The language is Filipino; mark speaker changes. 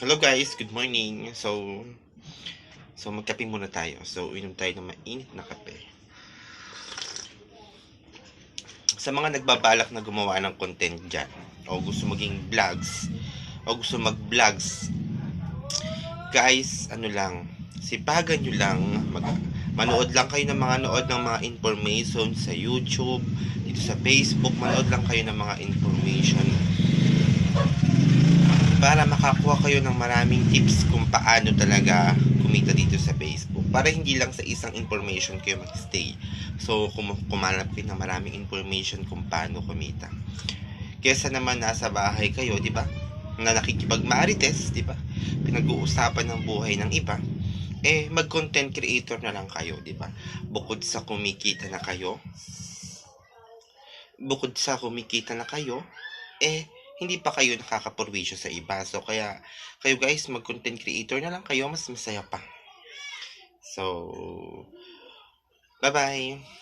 Speaker 1: Hello guys, good morning. So magkape muna tayo. So inom tayo ng mainit na kape. Sa mga nagbabalak na gumawa ng content dyan, o gusto maging vlogs, o gusto mag-vlogs, guys, ano lang, sipagan nyo lang, manood lang kayo ng mga information sa YouTube, dito sa Facebook, manood lang kayo ng mga information para makakuha kayo ng maraming tips kung paano talaga kumita dito sa Facebook. Para hindi lang sa isang information kayo magstay. So, kumalap kayo ng maraming information kung paano kumita. Kesa naman nasa bahay kayo, di ba? Na nakikipag-marites, di ba? Pinag-uusapan ng buhay ng iba. Mag-content creator na lang kayo, di ba? Bukod sa kumikita na kayo, hindi pa kayo nakakapurwisyo sa iba. So, kaya kayo guys, mag-content creator na lang kayo, mas masaya pa. So, bye-bye!